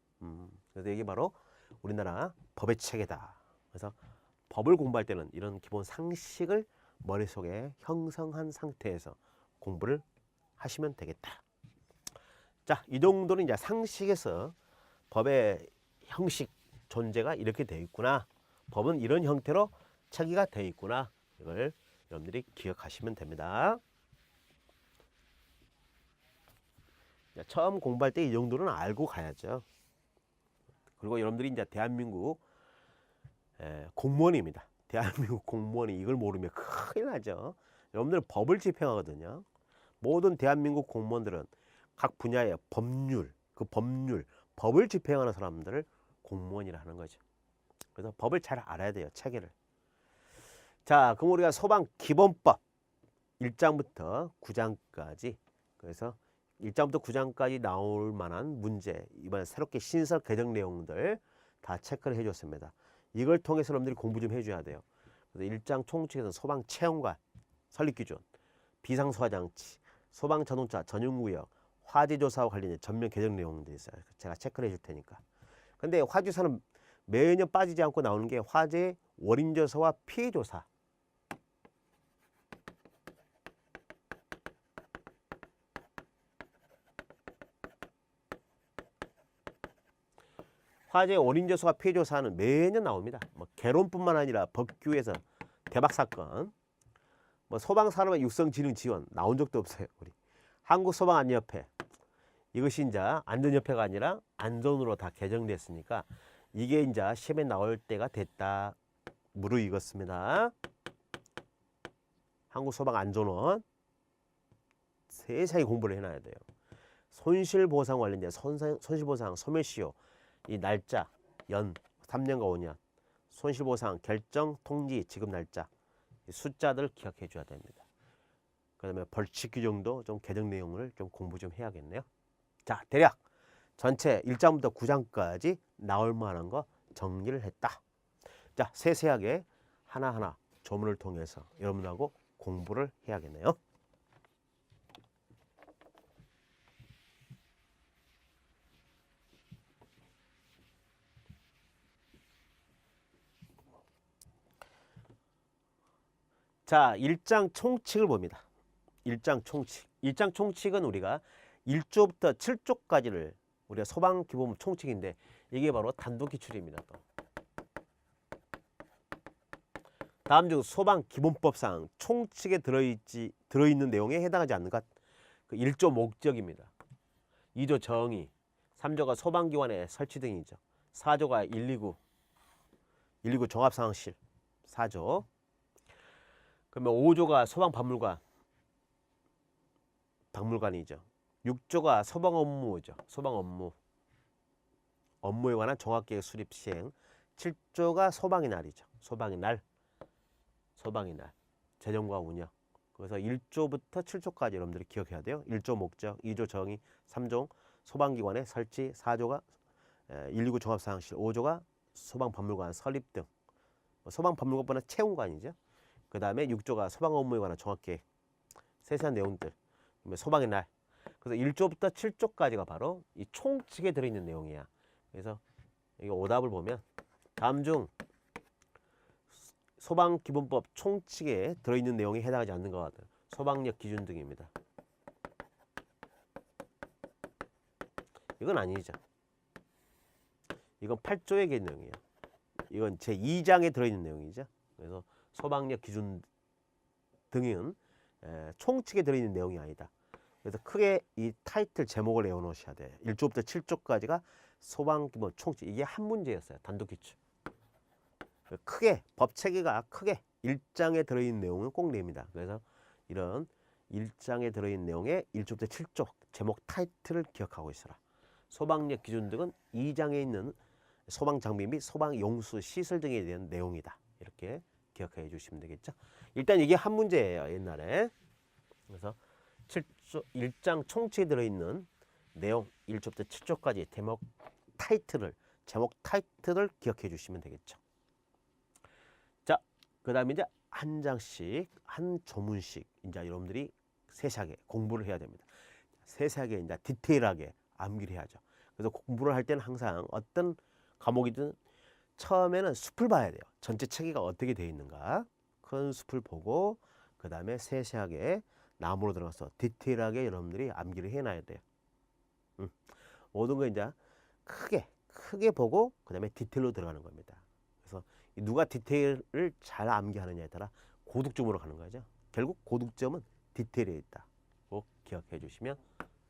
그래서 이게 바로 우리나라 법의 체계다. 그래서 법을 공부할 때는 이런 기본 상식을 머릿속에 형성한 상태에서 공부를 하시면 되겠다. 자, 이 정도는 이제 상식에서 법의 형식 존재가 이렇게 되어 있구나. 법은 이런 형태로 체계가 되어 있구나. 이걸 여러분들이 기억하시면 됩니다. 처음 공부할 때 이 정도는 알고 가야죠. 그리고 여러분들이 이제 대한민국 공무원입니다. 대한민국 공무원이 이걸 모르면 큰일 나죠. 여러분들은 법을 집행하거든요. 모든 대한민국 공무원들은 각 분야의 법률, 법을 집행하는 사람들을 공무원이라 하는 거죠. 그래서 법을 잘 알아야 돼요. 체계를. 자, 그럼 우리가 소방 기본법 1장부터 9장까지 그래서 1장부터 9장까지 나올 만한 문제 이번에 새롭게 신설 개정 내용들 다 체크를 해줬습니다. 이걸 통해서 여러분들이 공부 좀 해줘야 돼요. 그래서 1장 총칙에서 소방 체험관, 설립기준, 비상소화장치, 소방자동차 전용구역, 화재조사와 관련된 전면 개정 내용들이 있어요. 제가 체크를 해줄 테니까. 근데 화재조사는 매년 빠지지 않고 나오는 게 화재 원인조사와 피해조사. 화재 원인조사와 피해조사는 매년 나옵니다. 뭐 개론뿐만 아니라 법규에서 대박 사건, 뭐 소방산업의 육성진흥 지원 나온 적도 없어요. 우리 한국소방안전협회, 이것이 이제 안전협회가 아니라 안전으로 다 개정됐으니까 이게 이제 시험에 나올 때가 됐다. 무르익었습니다. 한국소방안전원 세세하게 공부를 해놔야 돼요. 손실보상 관련된 손실보상 소멸시효 이 날짜 연 3년과 5년 손실보상 결정 통지 지급 날짜 숫자들 기억해 줘야 됩니다. 그 다음에 벌칙 규정도 좀 개정 내용을 좀 공부 좀 해야겠네요. 자, 대략 전체 1장부터 9장까지 나올 만한 거 정리를 했다. 자, 세세하게 하나하나 조문을 통해서 여러분하고 공부를 해야겠네요. 자, 1장 총칙을 봅니다. 1장 총칙. 1장 총칙은 우리가 1조부터 7조까지를 우리가 소방기본법 총칙인데 이게 바로 단독기출입니다. 또. 다음 중 소방기본법상 총칙에 들어있는 내용에 해당하지 않는 것. 그 1조 목적입니다. 2조 정의, 3조가 소방기관의 설치 등이죠. 4조가 119 종합상황실 4조. 그러면 5조가 소방박물관, 박물관이죠. 6조가 소방업무죠. 소방업무. 업무에 관한 종합계획 수립 시행. 7조가 소방의 날이죠. 소방의 날. 소방의 날. 재정과 운영. 그래서 1조부터 7조까지 여러분들이 기억해야 돼요. 1조 목적, 2조 정의, 3조 소방기관의 설치, 4조가 119 종합상황실, 5조가 소방박물관 설립 등. 소방박물관보다 채용관이죠. 그 다음에 6조가 소방 업무에 관한 종합계획, 세세한 내용들, 소방의 날. 그래서 1조부터 7조까지가 바로 이 총칙에 들어있는 내용이야. 그래서 이 오답을 보면 다음 중 소방기본법 총칙에 들어있는 내용이 해당하지 않는 것 같아요. 소방력 기준 등입니다. 이건 아니죠. 이건 8조의 내용이에요. 이건 제2장에 들어있는 내용이죠. 그래서 소방력 기준 등은 총칙에 들어있는 내용이 아니다. 그래서 크게 이 타이틀 제목을 외워놓으셔야 돼요. 1조부터 7조까지가 소방기본 총칙. 이게 한 문제였어요. 단독기출. 크게 법 체계가 크게 1장에 들어있는 내용은 꼭 냅니다. 그래서 이런 1장에 들어있는 내용의 1조부터 7조 제목 타이틀을 기억하고 있어라. 소방력 기준 등은 2장에 있는 소방장비 및 소방용수 시설 등에 대한 내용이다. 이렇게 기억해 주시면 되겠죠. 일단 이게 한 문제예요. 옛날에. 그래서 1장 총칙에 들어있는 내용 1조부터 7조까지 제목 타이틀을 기억해 주시면 되겠죠. 자, 그 다음에 이제 한 장씩 한 조문씩 이제 여러분들이 세세하게 공부를 해야 됩니다. 세세하게 이제 디테일하게 암기를 해야죠. 그래서 공부를 할 때는 항상 어떤 과목이든 처음에는 숲을 봐야 돼요. 전체 체계가 어떻게 되어 있는가. 큰 숲을 보고 그 다음에 세세하게 나무로 들어가서 디테일하게 여러분들이 암기를 해놔야 돼요. 모든 거 이제 크게 보고 그 다음에 디테일로 들어가는 겁니다. 그래서 누가 디테일을 잘 암기하느냐에 따라 고득점으로 가는 거죠. 결국 고득점은 디테일에 있다. 꼭 기억해 주시면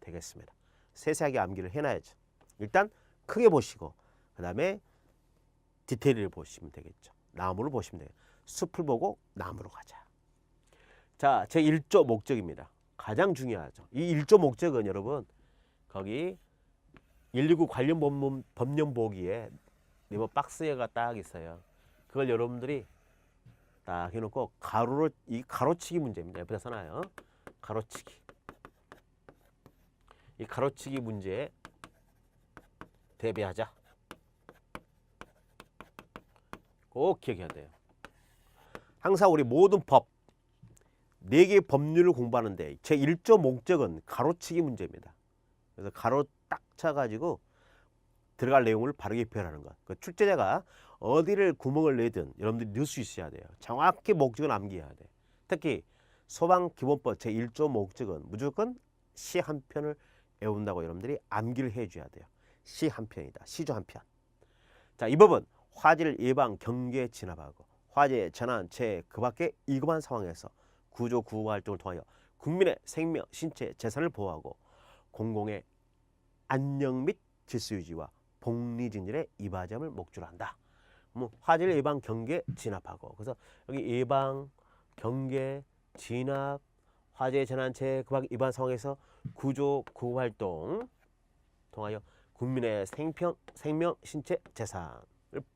되겠습니다. 세세하게 암기를 해놔야죠. 일단 크게 보시고 그 다음에 디테일을 보시면 되겠죠. 나무를 보시면 돼요. 숲을 보고 나무로 가자. 자, 제 1조 목적입니다. 가장 중요하죠. 이 1조 목적은 여러분 거기 119 관련 법령 보기에 네모 박스가 딱 있어요. 그걸 여러분들이 딱 해놓고 이 가로치기 문제입니다. 옆에다 써놔요. 가로치기. 이 가로치기 문제에 대비하자. 꼭 기억해야 돼요. 항상 우리 모든 법 4개의 법률을 공부하는데 제 1조 목적은 가로치기 문제입니다. 그래서 가로 딱 쳐가지고 들어갈 내용을 바르게 표현하는 것. 그 출제자가 어디를 구멍을 내든 여러분들이 넣을 수 있어야 돼요. 정확히 목적을 암기해야 돼. 특히 소방기본법 제 1조 목적은 무조건 시 한 편을 외운다고 여러분들이 암기를 해줘야 돼요. 시 한 편이다. 시조 한 편. 자, 이 법은 화재를 예방, 경계, 진압하고 화재, 재난, 재해 그 밖에 위급한 상황에서 구조, 구호 활동을 통하여 국민의 생명, 신체, 재산을 보호하고 공공의 안녕 및 질서 유지와 복리 증진에 이바지함을 목적으로 한다. 화재를 예방, 경계, 진압하고 그래서 여기 예방, 경계, 진압, 화재, 재난, 재해 그 밖에 위급한 상황에서 구조, 구호 활동 통하여 국민의 생명, 신체, 재산을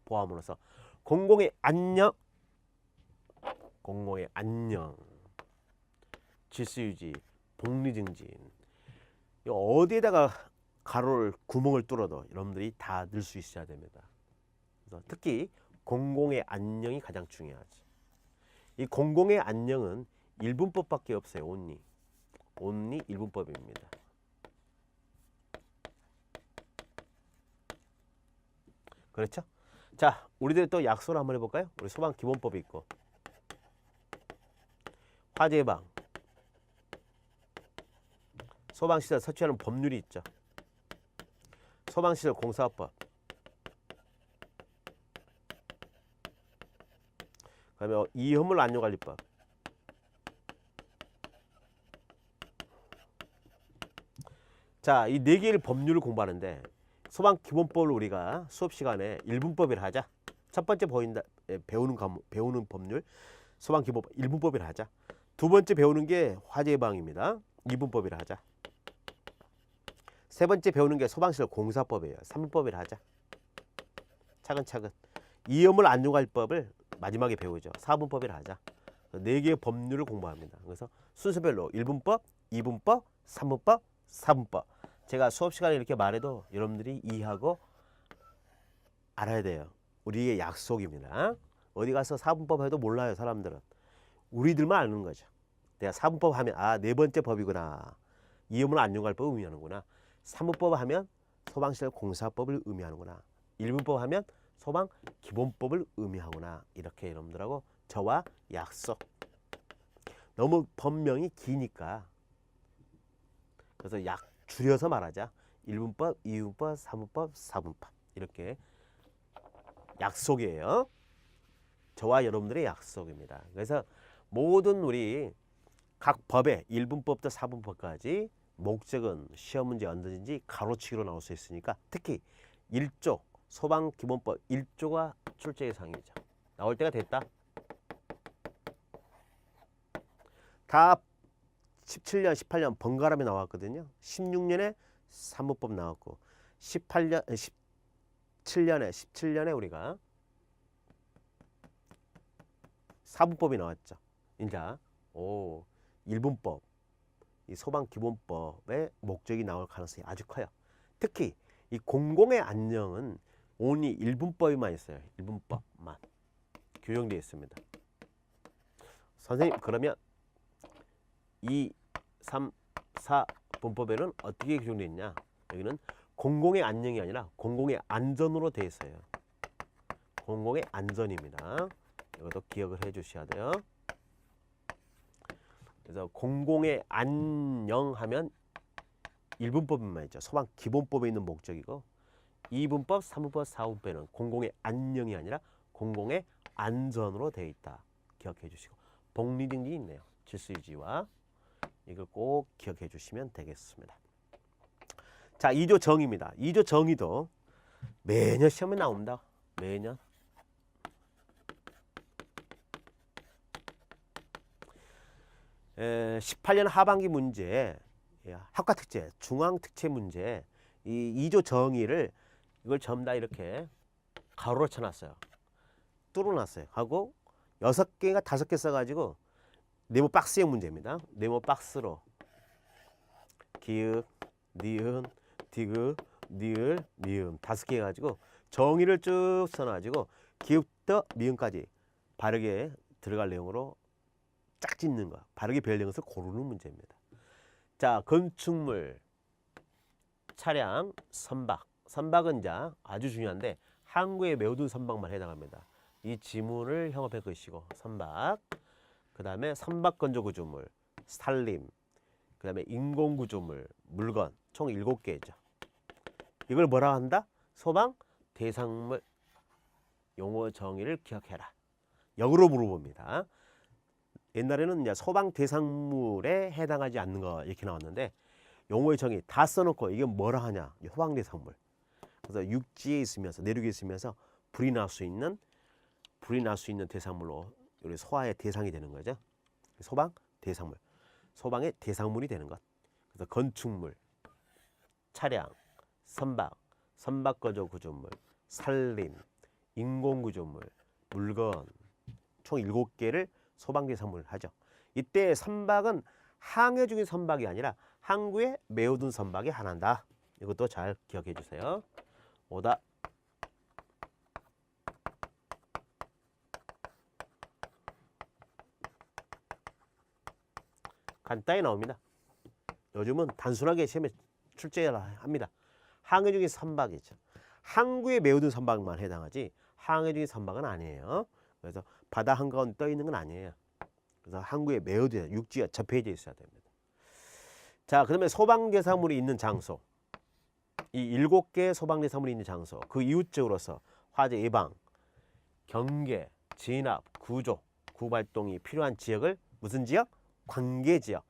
보호함으로써 공공의 안녕, 질서 유지, 복리 증진. 어디에다가 가로를 구멍을 뚫어도 여러분들이 다 넣을 수 있어야 됩니다. 그래서 특히 공공의 안녕이 가장 중요하지. 이 공공의 안녕은 일분법밖에 없어요. 온리 일분법입니다. 그렇죠? 자, 우리들 또 약속을 한번 해볼까요? 우리 소방 기본법이 있고 화재 예방, 소방시설 설치하는 법률이 있죠. 소방시설 공사법, 그다음에 이화물 안전관리법, 자, 이 네 개의 법률을 공부하는데 소방 기본법을 우리가 수업 시간에 1분법이라 하자. 첫 번째 배우는 법률 소방 기본법 1분법이라 하자. 두 번째 배우는 게 화재 예방입니다. 2분법이라 하자. 세 번째 배우는 게 소방시설 공사법이에요. 3분법이라 하자. 차근차근. 이화물 안전관리법을 마지막에 배우죠. 4분법이라 하자. 네 개의 법률을 공부합니다. 그래서 순서별로 1분법, 2분법, 3분법, 4분법. 제가 수업 시간에 이렇게 말해도 여러분들이 이해하고 알아야 돼요. 우리의 약속입니다. 어디 가서 4분법 해도 몰라요, 사람들은. 우리들만 아는 거죠. 내가 4분법 하면 네 번째 법이구나. 이화물 안전관리법을 의미하는구나. 3분법 하면 소방시설 공사법을 의미하는구나. 1분법 하면 소방 기본법을 의미하구나. 이렇게 여러분들하고 저와 약속. 너무 법명이 기니까 그래서 줄여서 말하자. 1분법, 2분법, 3분법, 4분법 이렇게 약속이에요. 저와 여러분들의 약속입니다. 그래서 모든 우리 각 법의 1분법부터 4분법까지 목적은 시험 문제 언제든지 가로치기로 나올 수 있으니까 특히 1조 소방기본법 1조가 출제 예상이죠. 나올 때가 됐다. 다 17년, 18년 번갈아에 나왔거든요. 16년에 3분법 나왔고 17년에 우리가 4분법이 나왔죠. 이제 1분법, 이 소방기본법의 목적이 나올 가능성이 아주 커요. 특히 이 공공의 안녕은 only 1분법에만 있어요. 1분법만 규정되어 있습니다. 선생님, 그러면 2, 3, 4분법에는 어떻게 규정되어 있냐? 여기는 공공의 안녕이 아니라 공공의 안전으로 되어 있어요. 공공의 안전입니다. 이것도 기억을 해 주셔야 돼요. 그래서 공공의 안녕하면 1분법만 있죠. 소방 기본법에 있는 목적이고 2분법, 3분법, 4분법에는 공공의 안녕이 아니라 공공의 안전으로 되어 있다. 기억해 주시고 복리 등이 있네요. 질서 유지와 이걸 꼭 기억해 주시면 되겠습니다. 자, 2조 정의입니다. 2조 정의도 매년 시험에 나옵니다. 매년. 에, 18년 하반기 문제, 학과 특제, 중앙 특채 문제, 이 2조 정의를 이걸 전부 다 이렇게 가로로 쳐놨어요. 뚫어놨어요. 하고 6개인가 5개 써가지고 네모 박스형 문제입니다. 네모 박스로 기읍, 니은, 디귿, 니을, 미음 5개 해가지고 정의를 쭉 써놔가지고 기읍부터 미음까지 바르게 들어갈 내용으로 짝 짓는 거, 바르게 배열 내용에서 고르는 문제입니다. 자, 건축물, 차량, 선박. 선박은 자 아주 중요한데 항구에 메워둔 선박만 해당합니다. 이 지문을 형업할 것이고 선박. 그 다음에 선박 건조 구조물, 산림. 그 다음에 인공 구조물, 물건 총 7개죠. 이걸 뭐라 한다? 소방 대상물 용어 정의를 기억해라. 역으로 물어봅니다. 옛날에는 이제 소방 대상물에 해당하지 않는 거 이렇게 나왔는데 용어의 정의 다 써놓고 이게 뭐라 하냐? 소방 대상물. 그래서 육지에 있으면서 내륙에 있으면서 불이 날 수 있는 대상물로 우리 소화의 대상이 되는 거죠. 소방 대상물, 소방의 대상물이 되는 것. 그래서 건축물, 차량, 선박 거저 구조물, 산림, 인공 구조물, 물건 총 7개를 소방 대상물을 하죠. 이때 선박은 항해 중인 선박이 아니라 항구에 메어둔 선박이 하나다. 이것도 잘 기억해 주세요. 오다. 간단히 나옵니다. 요즘은 단순하게 시험에 출제를 합니다. 항해 중인 선박이죠. 항구에 메어둔 선박만 해당하지 항해 중인 선박은 아니에요. 그래서 바다 한가운데 떠 있는 건 아니에요. 그래서 항구에 메어둬야 육지가 접해져 있어야 됩니다. 자, 그다음에 소방 대상물이 있는 장소. 이 7개의 소방 대상물이 있는 장소. 그 이웃적으로서 화재 예방, 경계, 진압, 구조, 구발동이 필요한 지역을 무슨 지역? 관계 지역.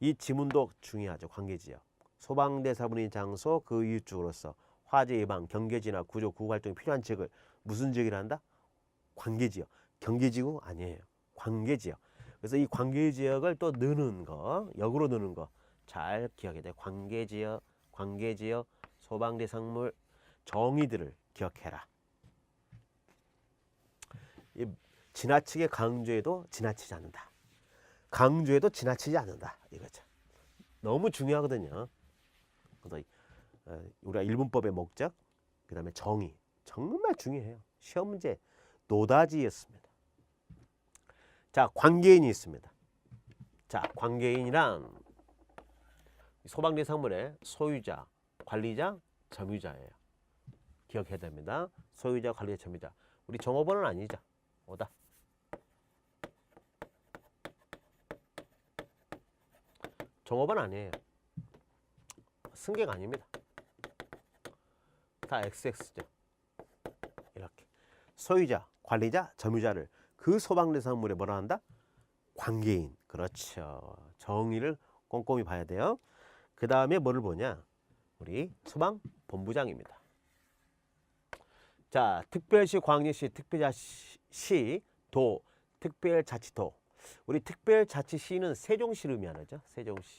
이 지문도 중요하죠. 관계 지역. 소방 대상물이 있는 장소 그 이웃적으로서 화재 예방, 경계, 진압, 구조, 구발동이 필요한 지역을 무슨 지역이라 한다? 관계 지역. 경계지구 아니에요. 관계 지역. 그래서 이 관계 지역을 또 넣는 거, 역으로 넣는 거 잘 기억해야 돼. 관계 지역, 소방 대상물 정의들을 기억해라. 이 지나치게 강조해도 지나치지 않는다. 강조해도 지나치지 않는다. 이거죠. 너무 중요하거든요. 그래서 우리가 일분법의 목적, 그 다음에 정의 정말 중요해요. 시험 문제 노다지였습니다. 자, 관계인이 있습니다. 자, 관계인이란 소방 대상물의 소유자, 관리자, 점유자예요. 기억해야 됩니다. 소유자, 관리자, 점유자. 우리 종업원은 아니죠. 오다. 종업원 아니에요. 승객 아닙니다. 다 XX죠. 이렇게 소유자, 관리자, 점유자를 그 소방 대상물에 뭐라 한다? 관계인. 그렇죠. 정의를 꼼꼼히 봐야 돼요. 그 다음에 뭐를 보냐? 우리 소방본부장입니다. 자, 특별시, 광역시, 특별자치, 도, 특별자치도. 우리 특별자치시는 세종시를 의미하죠. 세종시.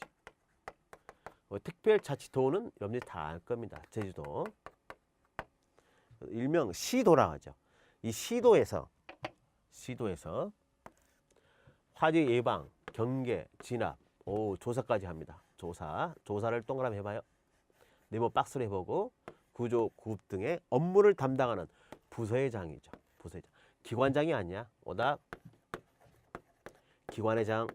특별자치도는 여러분들이 다 알 겁니다. 제주도. 일명 시도라 하죠. 이 시도에서 화재 예방, 경계, 진압, 조사까지 합니다. 조사를 동그라미 해봐요. 네모 박스로 해보고 구조, 구급 등의 업무를 담당하는 부서의장이죠. 부서의장. 기관장이 아니야. 오답. 기관의장.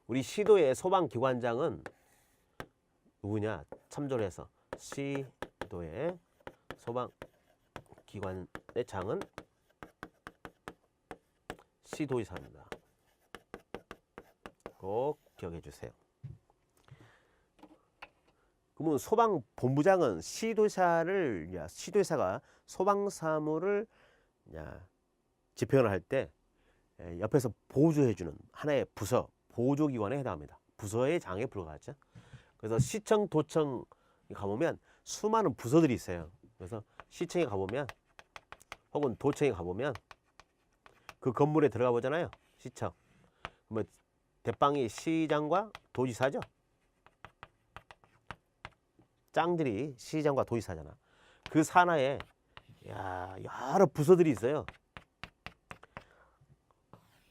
우리 시도의 소방기관장은 누구냐? 참조를 해서 시도의 소방기관의 장은 시도지사입니다. 꼭 기억해 주세요. 그러면 소방본부장은 시도지사가 소방사무를 집행을 할 때 옆에서 보조해주는 하나의 부서, 보조기관에 해당합니다. 부서의 장에 불과하죠. 그래서 시청, 도청 가보면 수많은 부서들이 있어요. 그래서 시청에 가보면 혹은 도청에 가보면 그 건물에 들어가 보잖아요. 시청. 그러면 대빵이 시장과 도지사죠. 짱들이 시장과 도지사잖아. 그 산하에 여러 부서들이 있어요.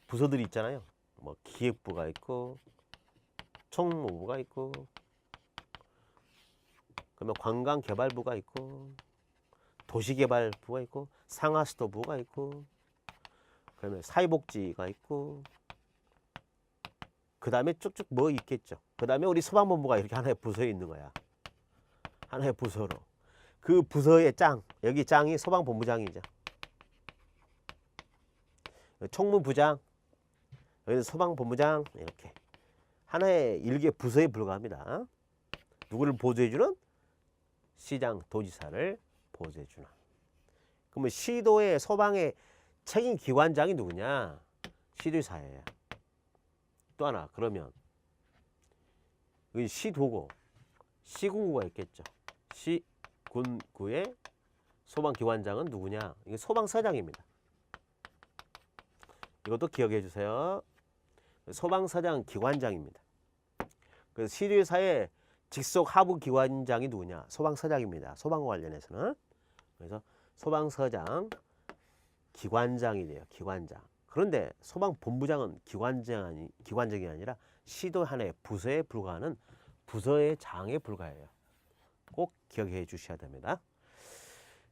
부서들이 있잖아요. 뭐 기획부가 있고 총무부가 있고 그러면 관광개발부가 있고 도시개발부가 있고 상하수도부가 있고 그러면 사회복지가 있고 그 다음에 쭉쭉 뭐 있겠죠. 그 다음에 우리 소방본부가 이렇게 하나의 부서에 있는 거야. 하나의 부서로. 그 부서의 짱, 여기 짱이 소방본부장이죠. 총무부장, 여기는 소방본부장, 이렇게 하나의 일개 부서에 불과합니다. 누구를 보조해주는? 시장, 도지사를 보조해주는. 그러면 시도의 소방의 책임 기관장이 누구냐? 시도사예요. 또 하나 그러면 여기 시도고 시군구가 있겠죠. 시군구의 소방기관장은 누구냐? 이게 소방서장입니다. 이것도 기억해 주세요. 소방서장 기관장입니다. 그래서 시도사의 직속 하부 기관장이 누구냐? 소방서장입니다. 소방과 관련해서는. 그래서 소방서장 기관장이 돼요. 기관장. 그런데 소방본부장은 기관장이 아니라 시도 하나의 부서에 불과하는 부서의 장에 불과해요. 꼭 기억해 주셔야 됩니다.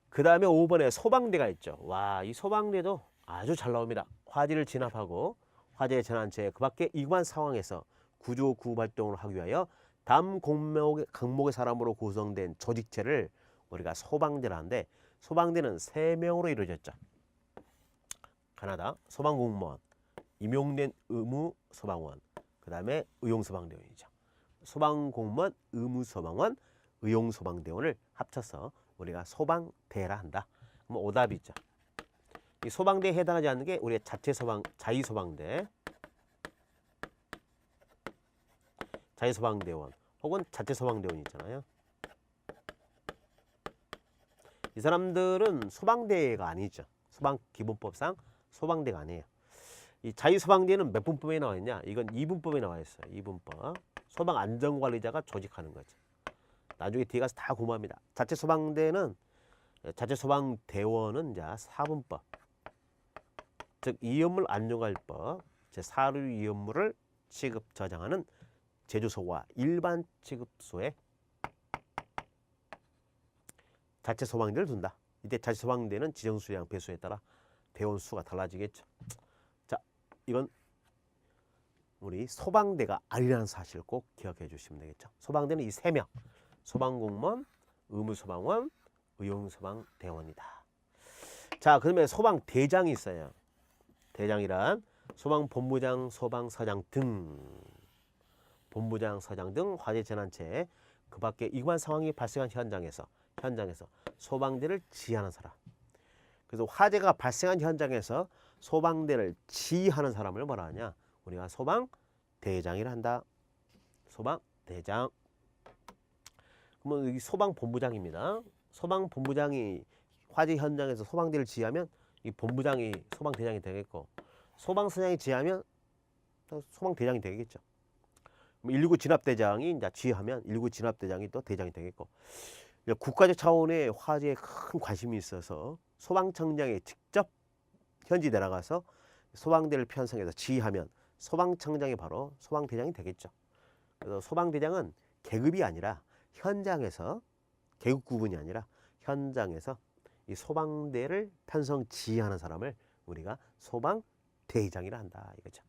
그 다음에 5번에 소방대가 있죠. 와, 이 소방대도 아주 잘 나옵니다. 화재를 진압하고 화재 재난체 그 밖에 이관 상황에서 구조 구호 활동을 하기 위하여 다음 강목의 사람으로 구성된 조직체를 우리가 소방대라는데 소방대는 3명으로 이루어졌죠. 하나다 소방공무원, 임용된 의무소방원, 그 다음에 의용소방대원이죠. 소방공무원, 의무소방원, 의용소방대원을 합쳐서 우리가 소방대라 한다. 그럼 오답이 있죠. 이 소방대에 해당하지 않는 게 우리의 자의소방대, 자의소방대원 혹은 자체소방대원이 있잖아요. 이 사람들은 소방대가 아니죠. 소방기본법상 소방대가 아니에요. 이 자유소방대는 몇 분법에 나와 있냐? 이건 2분법에 나와 있어요. 2분법. 소방안전관리자가 조직하는 거죠. 나중에 뒤에 가서 다 공부합니다. 자체소방대는 자체소방대원은 이제 4분법. 즉 위험물 안전관리법 제4류 위험물을 취급 저장하는 제조소와 일반 취급소에 자체소방대를 둔다. 이때 자체소방대는 지정수량 배수에 따라 대원 수가 달라지겠죠. 자, 이건 우리 소방대가 아니라는 사실을 꼭 기억해 주시면 되겠죠. 소방대는 이 3명. 소방공무원, 의무소방원, 의용소방대원이다. 자, 그다음에 소방대장이 있어요. 대장이란 소방본부장, 소방서장 등 본부장, 서장 등 화재 재난체 그 밖에 이관 상황이 발생한 현장에서 소방대를 지휘하는 사람. 그래서 화재가 발생한 현장에서 소방대를 지휘하는 사람을 뭐라 하냐? 우리가 소방대장이라 한다. 소방대장. 그러면 여기 소방본부장입니다. 소방본부장이 화재 현장에서 소방대를 지휘하면 이 본부장이 소방대장이 되겠고 소방서장이 지휘하면 또 소방대장이 되겠죠. 119 진압대장이 이제 지휘하면 119 진압대장이 또 대장이 되겠고 국가적 차원의 화재에 큰 관심이 있어서 소방청장이 직접 현지 내려가서 소방대를 편성해서 지휘하면 소방청장이 바로 소방대장이 되겠죠. 그래서 소방대장은 계급이 아니라 현장에서 계급 구분이 아니라 현장에서 이 소방대를 편성 지휘하는 사람을 우리가 소방대장이라 한다 이거죠.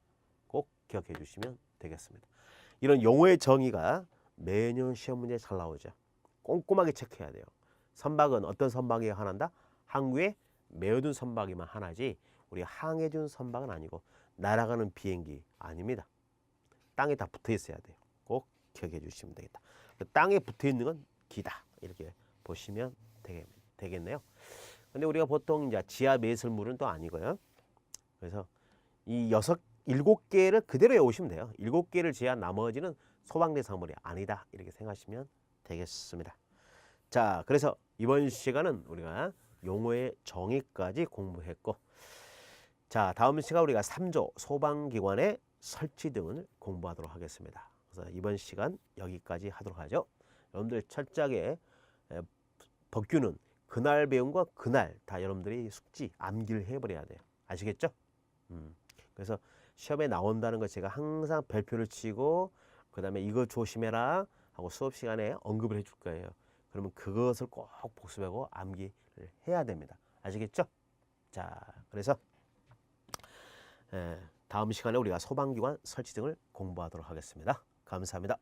꼭 기억해 주시면 되겠습니다. 이런 용어의 정의가 매년 시험 문제에 잘 나오죠. 꼼꼼하게 체크해야 돼요. 선박은 어떤 선박이 하나인다? 항구에 메어둔 선박이만 하나지 우리 항해준 선박은 아니고 날아가는 비행기 아닙니다. 땅에 다 붙어 있어야 돼요. 꼭 기억해 주시면 되겠다. 땅에 붙어 있는 건 기다 이렇게 보시면 되겠네요. 근데 우리가 보통 이제 지하 매설물은 또 아니고요. 그래서 이 7개를 그대로 외우시면 돼요. 7개를 제한 나머지는 소방대 사물이 아니다 이렇게 생각하시면 되겠습니다. 자, 그래서 이번 시간은 우리가 용어의 정의까지 공부했고, 자, 다음 시간 우리가 3조 소방기관의 설치 등을 공부하도록 하겠습니다. 그래서 이번 시간 여기까지 하도록 하죠. 여러분들 철저하게 법규는 그날 배운 거 그날 다 여러분들이 숙지 암기를 해버려야 돼요. 아시겠죠? 그래서 시험에 나온다는 거 제가 항상 별표를 치고 그 다음에 이거 조심해라 하고 수업 시간에 언급을 해줄 거예요. 그러면 그것을 꼭 복습하고 암기를 해야 됩니다. 아시겠죠? 자, 그래서 다음 시간에 우리가 소방기관 설치 등을 공부하도록 하겠습니다. 감사합니다.